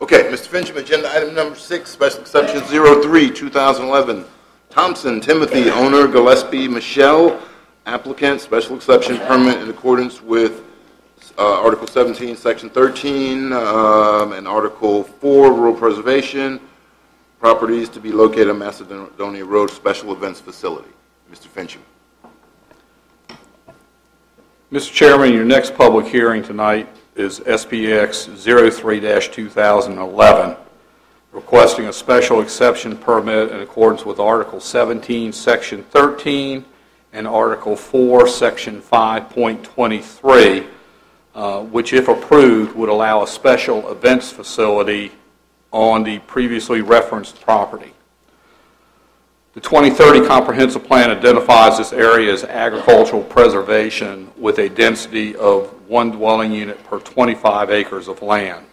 Okay, Mr. Fincham, agenda item number 6, special exception 03-2011. Thompson Timothy, owner, Gillespie Michelle, applicant, special exception permit in accordance with Article 17, Section 13, and Article 4, Rural Preservation. Properties to be located on Macedonia Road, Special Events Facility. Mr. Fincham. Mr. Chairman, your next public hearing tonight is SPX 03-2011, requesting a special exception permit in accordance with Article 17, Section 13, and Article 4, Section 5.23, which, if approved, would allow a special events facility on the previously referenced property. The 2030 Comprehensive Plan identifies this area as agricultural preservation with a density of 1 dwelling unit per 25 acres of land.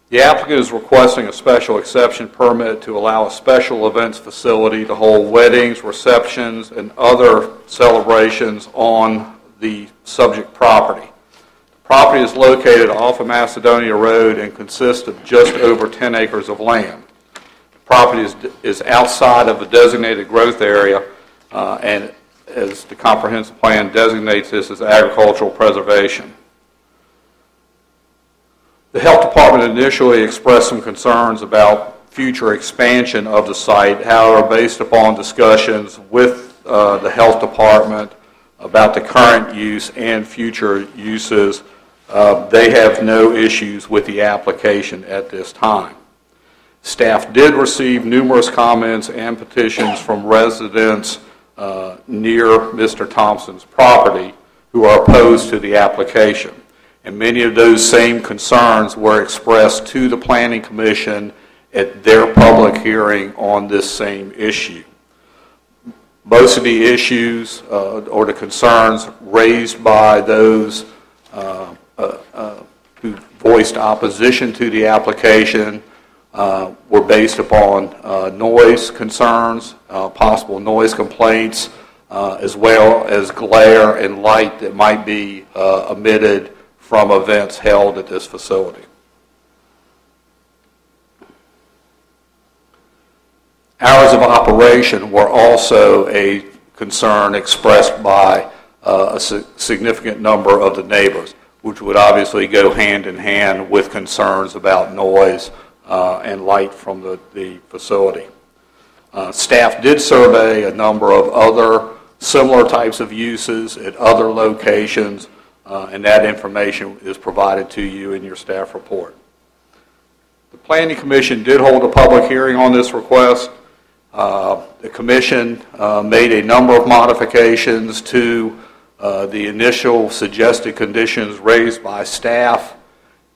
The applicant is requesting a special exception permit to allow a special events facility to hold weddings, receptions, and other celebrations on the subject property. The property is located off of Macedonia Road and consists of just over 10 acres of land. Property is outside of the designated growth area, and as the comprehensive plan designates this as agricultural preservation. The health department initially expressed some concerns about future expansion of the site. However, based upon discussions with the health department about the current use and future uses, they have no issues with the application at this time. Staff did receive numerous comments and petitions from residents near Mr. Thompson's property who are opposed to the application. And many of those same concerns were expressed to the Planning Commission at their public hearing on this same issue. Most of the issues or the concerns raised by those who voiced opposition to the application were based upon noise concerns, possible noise complaints, as well as glare and light that might be emitted from events held at this facility. Hours of operation were also a concern expressed by a significant number of the neighbors, which would obviously go hand in hand with concerns about noise and light from the facility. Staff did survey a number of other similar types of uses at other locations, and that information is provided to you in your staff report. The Planning Commission did hold a public hearing on this request. The Commission made a number of modifications to the initial suggested conditions raised by staff.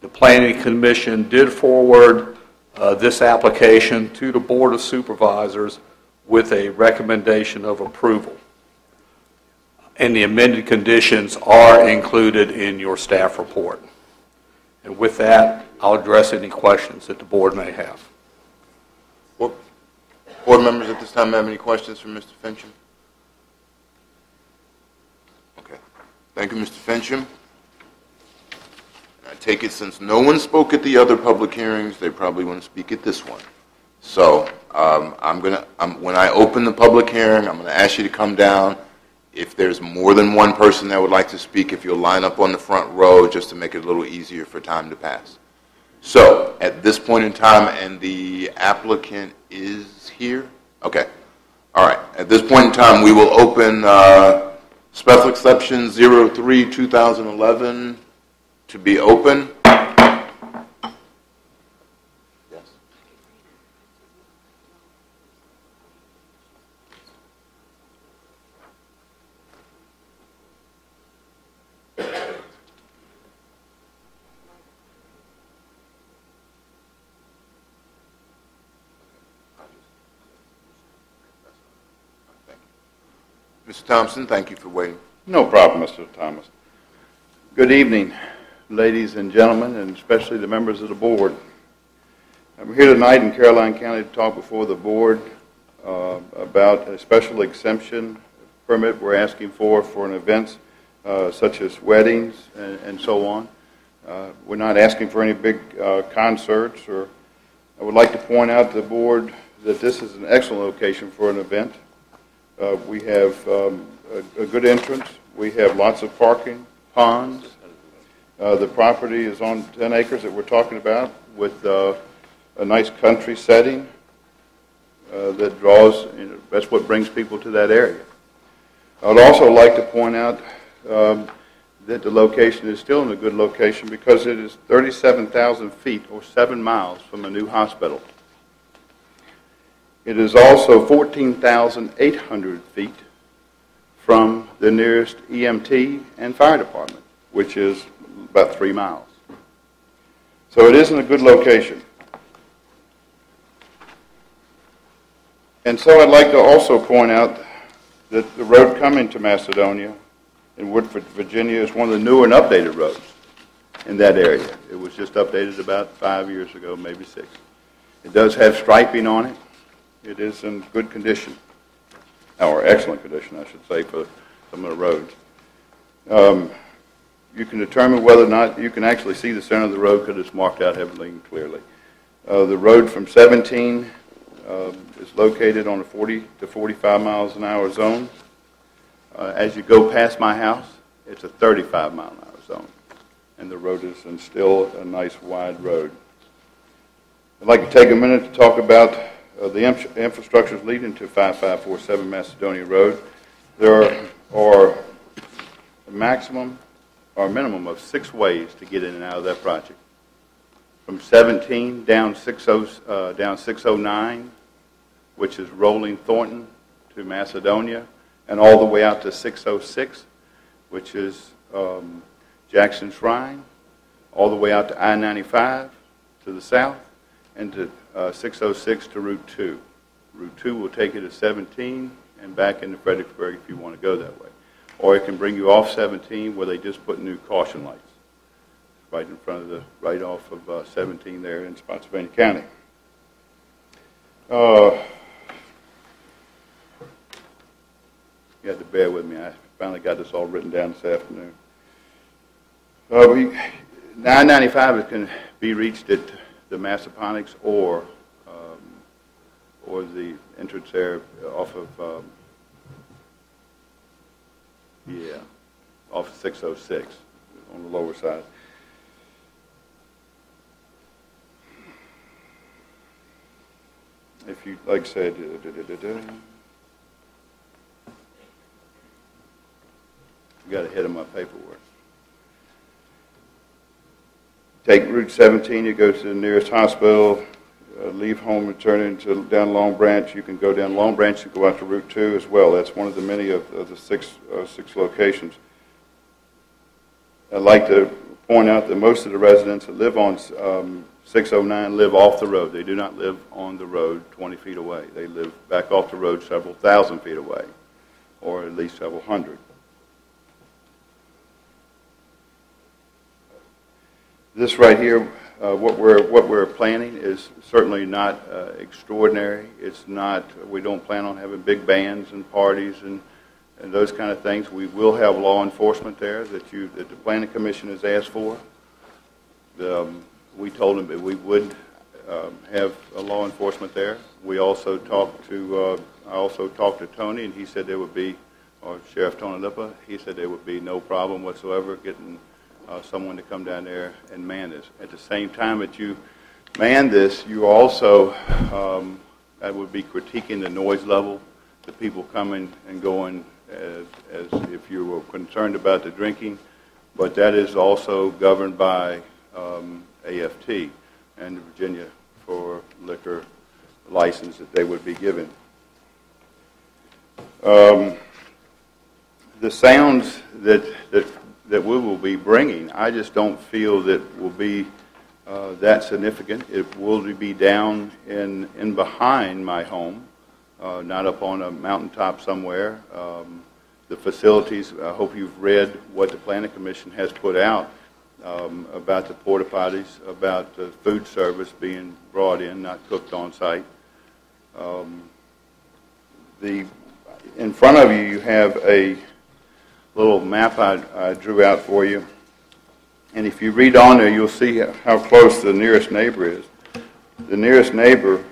The Planning Commission did forward this application to the Board of Supervisors with a recommendation of approval. And the amended conditions are included in your staff report. And with that, I'll address any questions that the board may have. Board members at this time have any questions for Mr. Fincham? Okay. Thank you, Mr. Fincham. I take it since no one spoke at the other public hearings, they probably want to speak at this one. So when I open the public hearing, I'm going to ask you to come down. If there's more than one person that would like to speak, if you'll line up on the front row just to make it a little easier for time to pass. So at this point in time, and the applicant is here? Okay. All right. At this point in time, we will open special exception 03-2011 to be open. Yes. Mr. Thompson, thank you for waiting. No problem, Mr. Thomas. Good evening, ladies and gentlemen, and especially the members of the board. I'm here tonight in Caroline County to talk before the board about a special exemption permit we're asking for an event such as weddings and so on. We're not asking for any big concerts, or I would like to point out to the board that this is an excellent location for an event. We have a good entrance. We have lots of parking, ponds. The property is on 10 acres that we're talking about with a nice country setting that draws, that's what brings people to that area. I would also like to point out that the location is still in a good location because it is 37,000 feet or 7 miles from a new hospital. It is also 14,800 feet from the nearest EMT and fire department, which is about 3 miles. So it is in a good location. And so I'd like to also point out that the road coming to Macedonia in Woodford, Virginia is one of the newer and updated roads in that area. It was just updated about 5 years ago, maybe 6. It does have striping on it. It is in good condition, or excellent condition, I should say, for some of the roads. You can determine whether or not you can actually see the center of the road because it's marked out heavily and clearly. The road from 17 is located on a 40 to 45 miles an hour zone. As you go past my house, it's a 35-mile-an-hour zone, and the road is still a nice wide road. I'd like to take a minute to talk about the infrastructures leading to 5547 Macedonia Road. There are a maximum or a minimum of 6 ways to get in and out of that project. From 17 down 609, which is Rolling Thornton to Macedonia, and all the way out to 606, which is Jackson Shrine, all the way out to I-95 to the south, and to 606 to Route 2. Route 2 will take you to 17 and back into Fredericksburg if you want to go that way. Or it can bring you off 17 where they just put new caution lights right in front of right off of 17 there in Spotsylvania County. You have to bear with me. I finally got this all written down this afternoon. 995 can be reached at the Massaponax or the entrance there off of off 606 on the lower side. If you, like I said, got ahead of my paperwork. Take Route 17, you go to the nearest hospital, leave home, return into down Long Branch. You can go down Long Branch and go out to Route 2 as well. That's one of the many of the six locations. I'd like to point out that most of the residents that live on 609 live off the road. They do not live on the road 20 feet away. They live back off the road several thousand feet away, or at least several hundred. This right here, what we're planning is certainly not extraordinary. It's not. We don't plan on having big bands and parties and those kind of things. We will have law enforcement there that the Planning Commission has asked for. We told them that we would have a law enforcement there. We also talked to. I also talked to Tony, and he said there would be, or Sheriff Tony Lippa. He said there would be no problem whatsoever getting someone to come down there and man this. At the same time that you man this, you also, that would be critiquing the noise level, the people coming and going as if you were concerned about the drinking, but that is also governed by AFT and Virginia for liquor license that they would be given. The sounds that we will be bringing, I just don't feel that will be that significant. It will be down in behind my home, not up on a mountaintop somewhere. The facilities, I hope you've read what the Planning Commission has put out about the porta potties, about the food service being brought in, not cooked on site. In front of you, you have a little map I drew out for you. And if you read on there, you'll see how close the nearest neighbor is. The nearest neighbor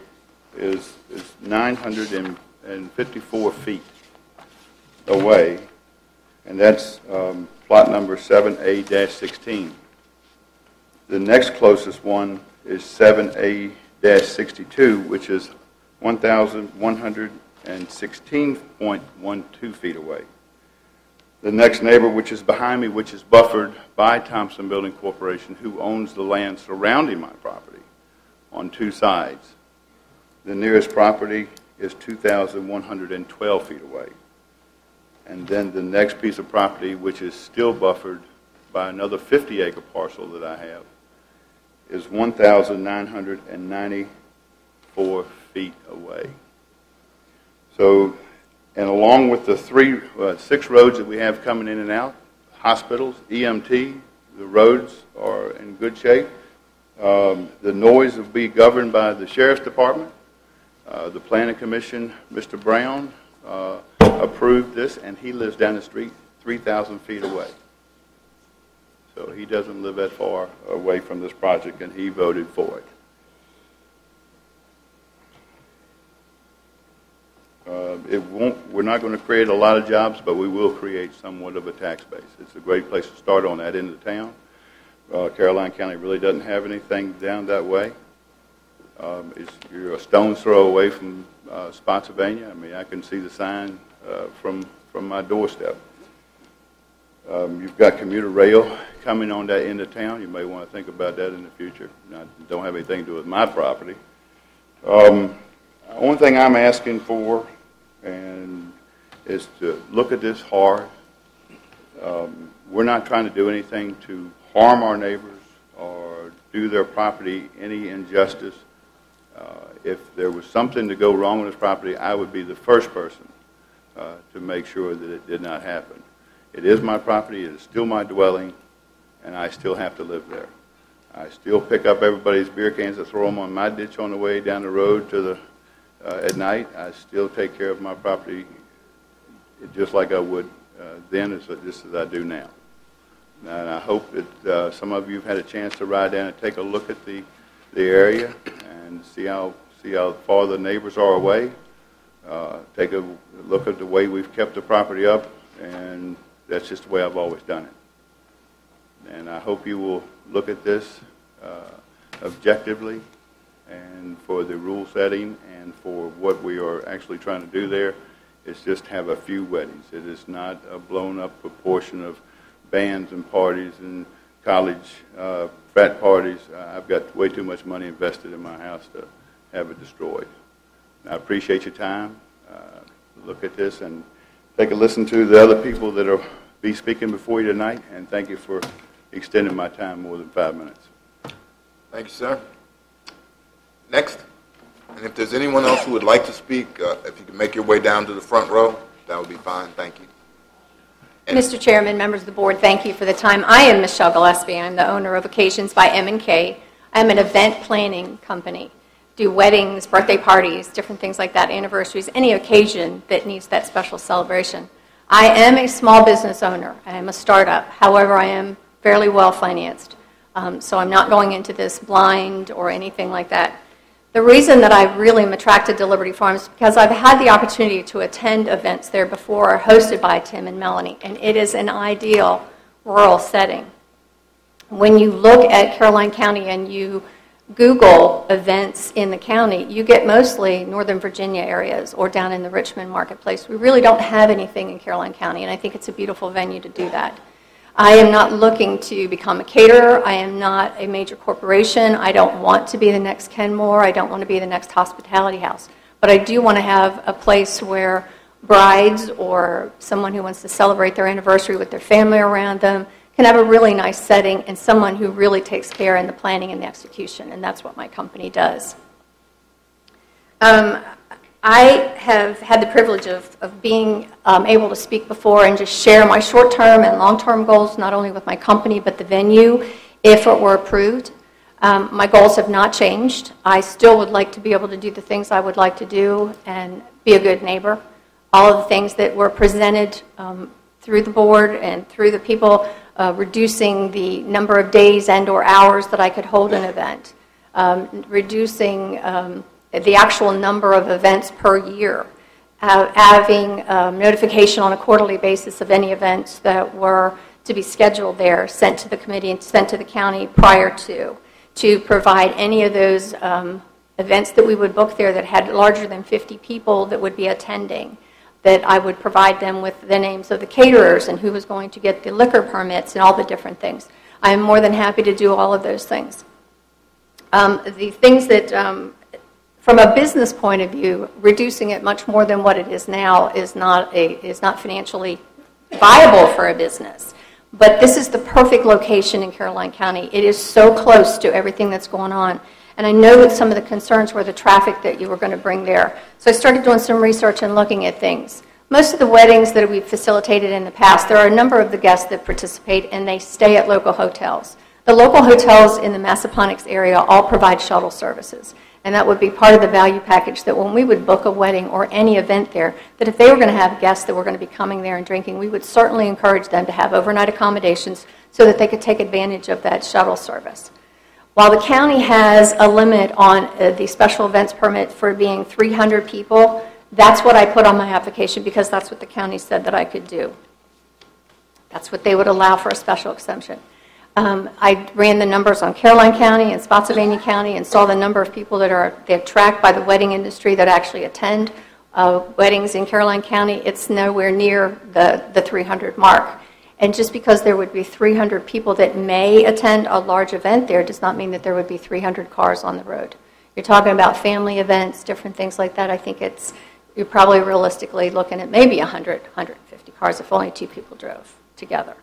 is 954 feet away, and that's plot number 7A-16. The next closest one is 7A-62, which is 1,116.12 feet away. The next neighbor, which is behind me, which is buffered by Thompson Building Corporation, who owns the land surrounding my property on two sides. The nearest property is 2,112 feet away. And then the next piece of property, which is still buffered by another 50-acre parcel that I have, is 1,994 feet away. So, and along with the 6 roads that we have coming in and out, hospitals, EMT, the roads are in good shape. The noise will be governed by the Sheriff's Department. The Planning Commission, Mr. Brown, approved this, and he lives down the street 3,000 feet away. So he doesn't live that far away from this project, and he voted for it. We're not going to create a lot of jobs, but we will create somewhat of a tax base. It's a great place to start on that end of town. Caroline County really doesn't have anything down that way. You're a stone's throw away from Spotsylvania. I mean, I can see the sign from my doorstep. You've got commuter rail coming on that end of town. You may want to think about that in the future. I don't have anything to do with my property. The only thing I'm asking for is to look at this hard. We're not trying to do anything to harm our neighbors or do their property any injustice. If there was something to go wrong with this property, I would be the first person to make sure that it did not happen. It is my property, it is still my dwelling, and I still have to live there. I still pick up everybody's beer cans and throw them on my ditch on the way down the road to the at night. I still take care of my property just like I would then, just as I do now. And I hope that some of you have had a chance to ride down and take a look at the area and see how far the neighbors are away. Take a look at the way we've kept the property up, and that's just the way I've always done it. And I hope you will look at this objectively, and for the rule setting and for what we are actually trying to do there, is just have a few weddings. It is not a blown up proportion of bands and parties and college frat parties. I've got way too much money invested in my house to have it destroyed. I appreciate your time. Look at this and take a listen to the other people that will be speaking before you tonight, and thank you for extending my time more than 5 minutes. Thank you, sir. Next. And if there's anyone else who would like to speak, if you can make your way down to the front row, that would be fine. Thank you. And Mr. Chairman, members of the board, thank you for the time. I am Michelle Gillespie. I'm the owner of Occasions by M&K. I'm an event planning company. Do weddings, birthday parties, different things like that, anniversaries, any occasion that needs that special celebration. I am a small business owner. I am a startup. However, I am fairly well financed. So I'm not going into this blind or anything like that. The reason that I really am attracted to Liberty Farms is because I've had the opportunity to attend events there before hosted by Tim and Melanie, and it is an ideal rural setting. When you look at Caroline County and you Google events in the county, you get mostly Northern Virginia areas or down in the Richmond marketplace. We really don't have anything in Caroline County, and I think it's a beautiful venue to do that. I am not looking to become a caterer. I am not a major corporation. I don't want to be the next Kenmore. I don't want to be the next hospitality house. But I do want to have a place where brides or someone who wants to celebrate their anniversary with their family around them can have a really nice setting, and someone who really takes care in the planning and the execution, and that's what my company does. I have had the privilege of being able to speak before and just share my short-term and long-term goals, not only with my company, but the venue, if it were approved. My goals have not changed. I still would like to be able to do the things I would like to do and be a good neighbor. All of the things that were presented through the board and through the people, reducing the number of days and or hours that I could hold an event, reducing the actual number of events per year, having notification on a quarterly basis of any events that were to be scheduled there, sent to the committee and sent to the county prior to provide any of those events that we would book there that had larger than 50 people that would be attending, that I would provide them with the names of the caterers and who was going to get the liquor permits and all the different things. I am more than happy to do all of those things. The things that, from a business point of view, reducing it much more than what it is now is not financially viable for a business. But this is the perfect location in Caroline County. It is so close to everything that's going on. And I know that some of the concerns were the traffic that you were going to bring there. So I started doing some research and looking at things. Most of the weddings that we've facilitated in the past, there are a number of the guests that participate and they stay at local hotels. The local hotels in the Massaponax area all provide shuttle services. And that would be part of the value package, that when we would book a wedding or any event there, that if they were going to have guests that were going to be coming there and drinking, we would certainly encourage them to have overnight accommodations so that they could take advantage of that shuttle service. While the county has a limit on the special events permit for being 300 people, that's what I put on my application because that's what the county said that I could do. That's what they would allow for a special exemption. I ran the numbers on Caroline County and Spotsylvania County and saw the number of people that are tracked by the wedding industry that actually attend weddings in Caroline County. It's nowhere near the 300 mark. And just because there would be 300 people that may attend a large event there does not mean that there would be 300 cars on the road. You're talking about family events, different things like that. I think you're probably realistically looking at maybe 100, 150 cars if only two people drove together.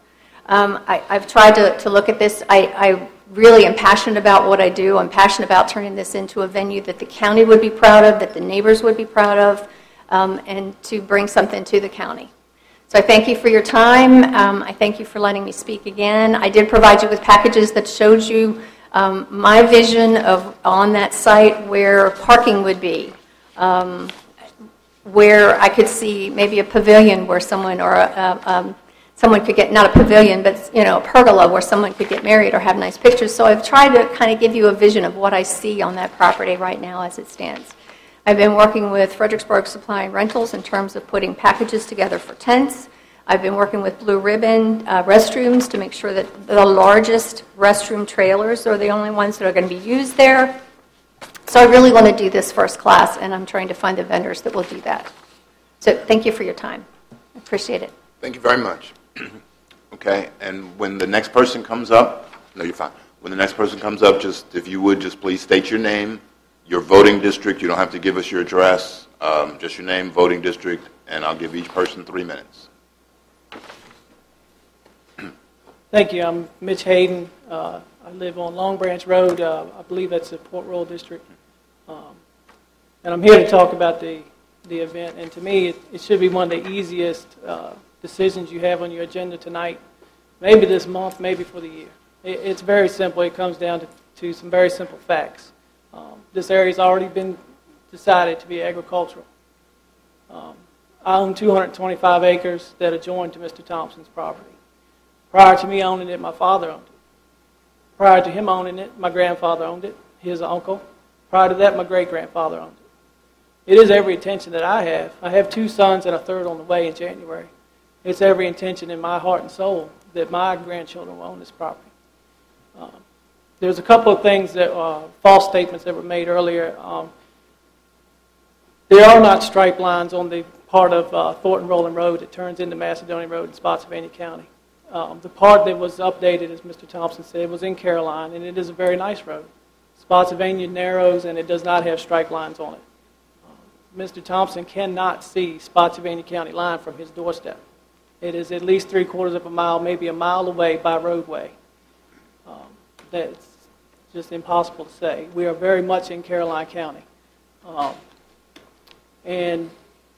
I've tried to look at this. I really am passionate about what I do. I'm passionate about turning this into a venue that the county would be proud of, that the neighbors would be proud of, and to bring something to the county. So I thank you for your time. I thank you for letting me speak again. I did provide you with packages that showed you my vision of on that site where parking would be, where I could see maybe a pavilion where someone or someone could get, not a pavilion, but a pergola where someone could get married or have nice pictures. So I've tried to kind of give you a vision of what I see on that property right now as it stands. I've been working with Fredericksburg Supply and Rentals in terms of putting packages together for tents. I've been working with Blue Ribbon restrooms to make sure that the largest restroom trailers are the only ones that are going to be used there. So I really want to do this first class, and I'm trying to find the vendors that will do that. So thank you for your time. I appreciate it. Thank you very much. Okay, and when the next person comes up, no, you're fine. When the next person comes up, just if you would, just please state your name, your voting district. You don't have to give us your address, just your name, voting district, and I'll give each person 3 minutes. Thank you. I'm Mitch Hayden. I live on Long Branch Road. I believe that's the Port Royal District. And I'm here to talk about the event. And to me, it should be one of the easiest decisions you have on your agenda tonight, maybe this month, maybe for the year. It's very simple. It comes down to some very simple facts. This area has already been decided to be agricultural. I own 225 acres that adjoin to Mr. Thompson's property. Prior to me owning it, my father owned it. Prior to him owning it, my grandfather owned it, his uncle. Prior to that, my great-grandfather owned it. It is every intention that I have. I have 2 sons and a third on the way in January. It's every intention in my heart and soul that my grandchildren will own this property. There's a couple of things that false statements that were made earlier. There are not stripe lines on the part of Thornton Rolling Road that turns into Macedonia Road in Spotsylvania County. The part that was updated, as Mr. Thompson said, was in Caroline, and it is a very nice road. Spotsylvania narrows, and it does not have stripe lines on it. Mr. Thompson cannot see Spotsylvania County line from his doorstep. It is at least 3/4 of a mile, maybe a mile away by roadway. That's just impossible to say. We are very much in Caroline County. And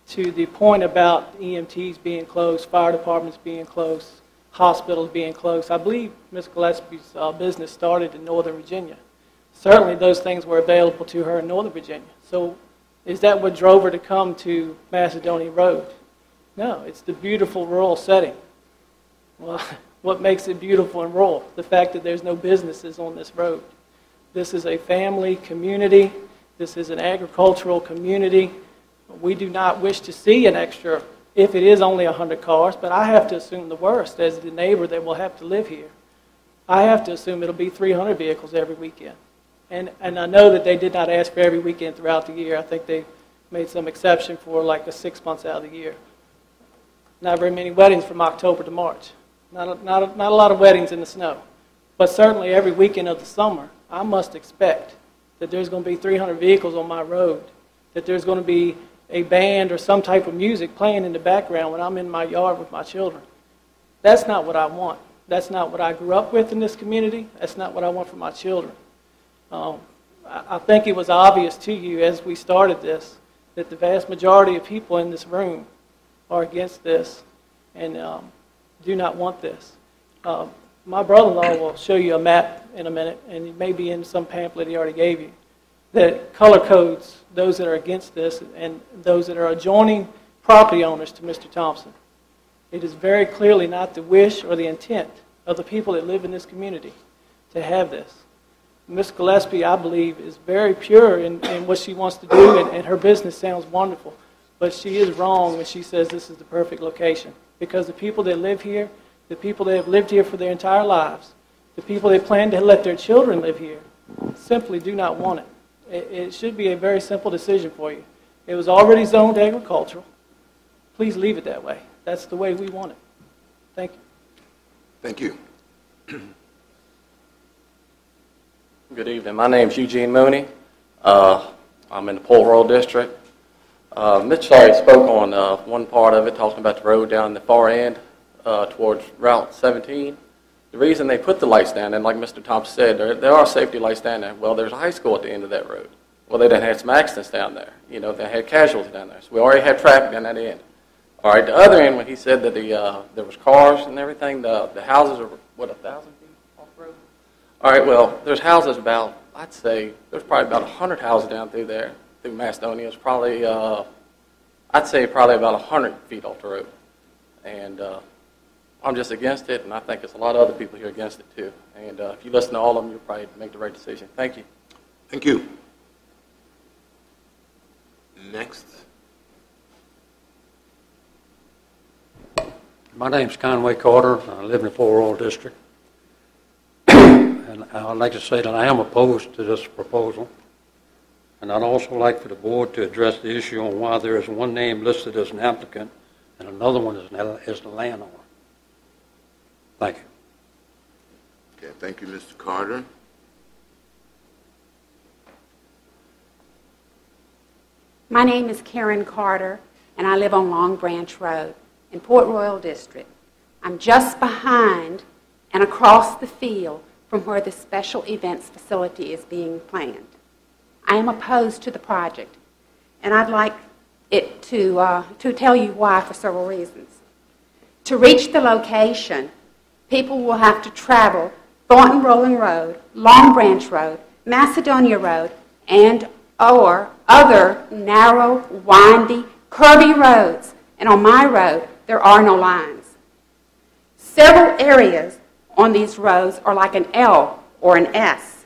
to the point about EMTs being closed, fire departments being closed, hospitals being closed, I believe Ms. Gillespie's business started in Northern Virginia. Certainly those things were available to her in Northern Virginia. So is that what drove her to come to Macedonia Road? No, it's the beautiful rural setting. Well, what makes it beautiful and rural? The fact that there's no businesses on this road. This is a family community. This is an agricultural community. We do not wish to see an extra, if it is only 100 cars, but I have to assume the worst as the neighbor that will have to live here. I have to assume it'll be 300 vehicles every weekend. And I know that they did not ask for every weekend throughout the year. I think they made some exception for like the 6 months out of the year. Not very many weddings from October to March. Not a lot of weddings in the snow. But certainly every weekend of the summer, I must expect that there's going to be 300 vehicles on my road, that there's going to be a band or some type of music playing in the background when I'm in my yard with my children. That's not what I want. That's not what I grew up with in this community. That's not what I want for my children. I think it was obvious to you as we started this that the vast majority of people in this room are against this and do not want this. My brother-in-law will show you a map in a minute, and it may be in some pamphlet he already gave you, that color codes those that are against this and those that are adjoining property owners to Mr. Thompson. It is very clearly not the wish or the intent of the people that live in this community to have this. Ms. Gillespie, I believe, is very pure in what she wants to do, and her business sounds wonderful. But she is wrong when she says this is the perfect location. Because the people that live here, the people that have lived here for their entire lives, the people that plan to let their children live here, simply do not want it. It should be a very simple decision for you. It was already zoned agricultural. Please leave it that way. That's the way we want it. Thank you. Thank you. Good evening. My name is Eugene Mooney. I'm in the Port Royal District. Mitch already spoke on one part of it, talking about the road down the far end towards Route 17. The reason they put the lights down, and like Mr. Thompson said, there are safety lights down there. Well, there's a high school at the end of that road. Well, they done had some accidents down there. You know, they had casualties down there. So we already had traffic down that end. All right, the other end, when he said that there was cars and everything, the houses are, what, 1,000 feet off the road? All right, well, there's houses about, I'd say, there's probably about 100 houses down through there, through Macedonia. It's probably, I'd say probably about 100 feet off the road. And I'm just against it, and I think there's a lot of other people here against it too. And if you listen to all of them, you'll probably make the right decision. Thank you. Thank you. Next. My name's Conway Carter. I live in the Port Royal District. And I'd like to say that I am opposed to this proposal. And I'd also like for the board to address the issue on why there is one name listed as an applicant and another one as the landowner. Thank you. Okay, thank you, Mr. Carter. My name is Karen Carter, and I live on Long Branch Road in Port Royal District. I'm just behind and across the field from where the special events facility is being planned. I am opposed to the project, and I'd like it to tell you why for several reasons. To reach the location, people will have to travel Thornton Rolling Road, Long Branch Road, Macedonia Road, and or other narrow, windy, curvy roads. And on my road, there are no lines. Several areas on these roads are like an L or an S.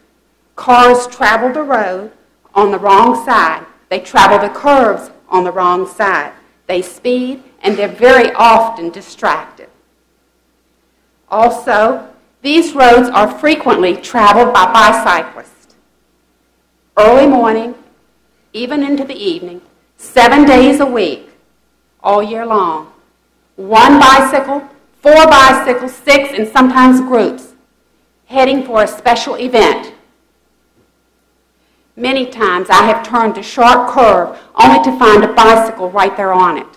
Cars travel the road on the wrong side. They travel the curves on the wrong side. They speed, and they're very often distracted. Also, these roads are frequently traveled by bicyclists. Early morning, even into the evening, 7 days a week, all year long. 1 bicycle, 4 bicycles, 6, and sometimes groups, heading for a special event. Many times I have turned a sharp curve only to find a bicycle right there on it.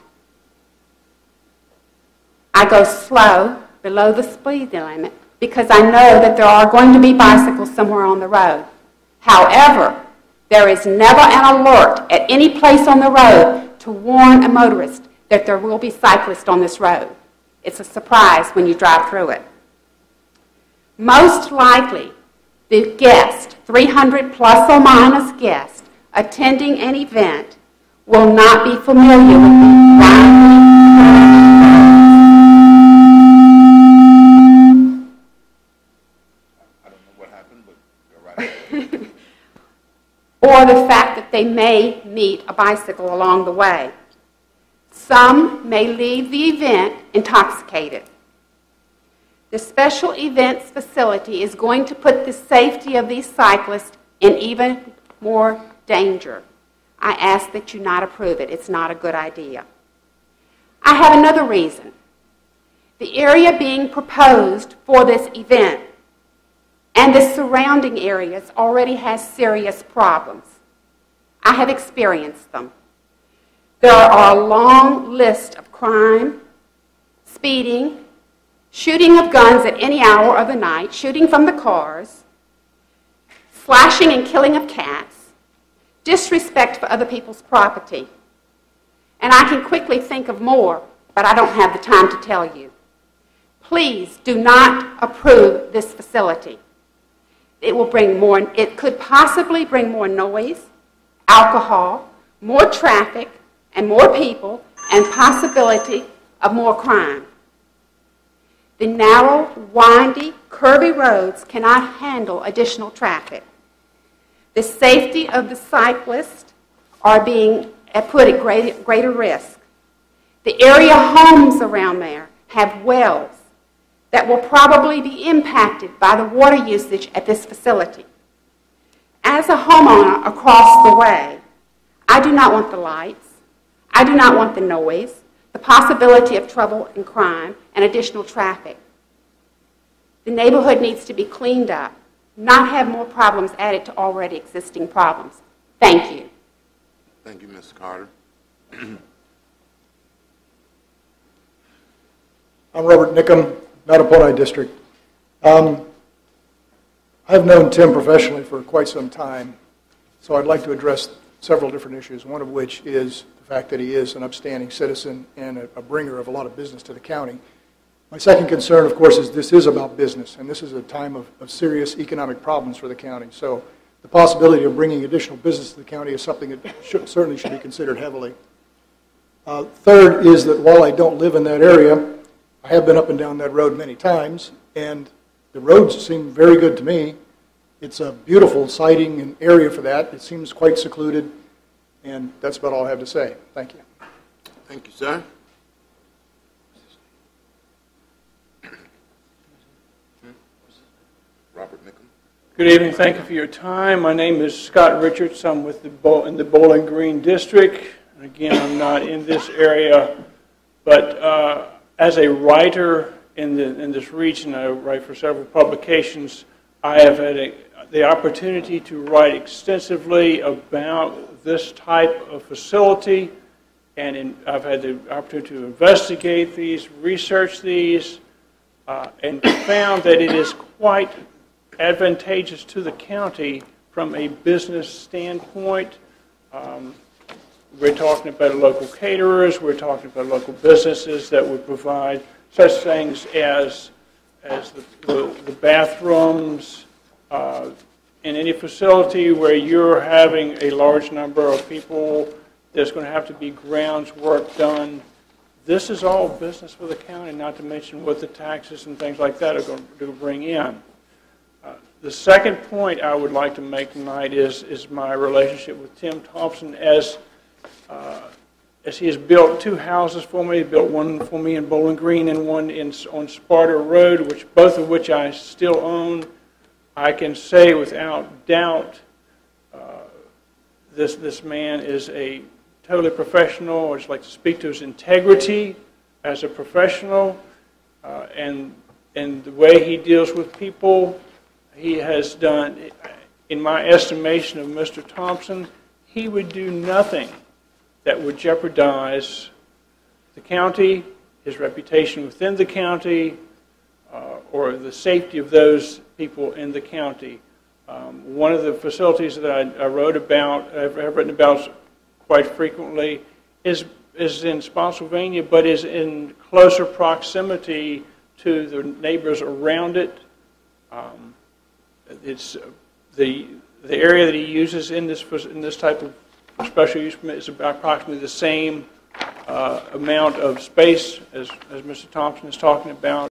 I go slow, below the speed limit, because I know that there are going to be bicycles somewhere on the road. However, there is never an alert at any place on the road to warn a motorist that there will be cyclists on this road. It's a surprise when you drive through it. Most likely, the guest, 300 plus or minus guests, attending an event will not be familiar with the winding they may meet a bicycle along the way. Some may leave the event intoxicated. The special events facility is going to put the safety of these cyclists in even more danger. I ask that you not approve it. It's not a good idea. I have another reason. The area being proposed for this event and the surrounding areas already has serious problems. I have experienced them. There are a long list of crime, speeding, shooting of guns at any hour of the night, shooting from the cars, slashing and killing of cats, disrespect for other people's property. And I can quickly think of more, but I don't have the time to tell you. Please do not approve this facility. It could possibly bring more noise, alcohol, more traffic, and more people, and possibility of more crime. The narrow, windy, curvy roads cannot handle additional traffic. The safety of the cyclists are being put at greater risk. The area homes around there have wells that will probably be impacted by the water usage at this facility. As a homeowner across the way, I do not want the lights, I do not want the noise, the possibility of trouble and crime, and additional traffic. The neighborhood needs to be cleaned up, not have more problems added to already existing problems. Thank you. Thank you, Ms. Carter. I'm Robert Nickham, Mattaponi District. I've known Tim professionally for quite some time, so I'd like to address several different issues, one of which is the fact that he is an upstanding citizen and a bringer of a lot of business to the county. My second concern, of course, is this is about business, and this is a time of serious economic problems for the county. So the possibility of bringing additional business to the county is something that certainly should be considered heavily. Third is that while I don't live in that area, I have been up and down that road many times, and the roads seem very good to me. It's a beautiful sighting and area for that. It seems quite secluded, and that's about all I have to say. Thank you. Thank you, sir. Robert Nickham. Good evening. Thank you for your time. My name is Scott Richards. I'm with in the Bowling Green District. And again, I'm not in this area, but as a writer in this region, I write for several publications. I have had the opportunity to write extensively about this type of facility, and I've had the opportunity to investigate these, research these, and found that it is quite advantageous to the county from a business standpoint. We're talking about local caterers, we're talking about local businesses that would provide such things as the bathrooms, in any facility where you're having a large number of people, there's going to have to be grounds work done. This is all business for the county, not to mention what the taxes and things like that are going to bring in. The second point I would like to make tonight is my relationship with Tim Thompson as he has built two houses for me. He built one for me in Bowling Green and one on Sparta Road, both of which I still own. I can say without doubt this man is a totally professional. I just like to speak to his integrity as a professional and the way he deals with people. He has done, in my estimation of Mr. Thompson, he would do nothing that would jeopardize the county, his reputation within the county, or the safety of those people in the county. One of the facilities that I wrote about, I've written about quite frequently, is in Spotsylvania, but is in closer proximity to the neighbors around it. It's the area that he uses in this type of special use permit is about approximately the same amount of space as Mr. Thompson is talking about.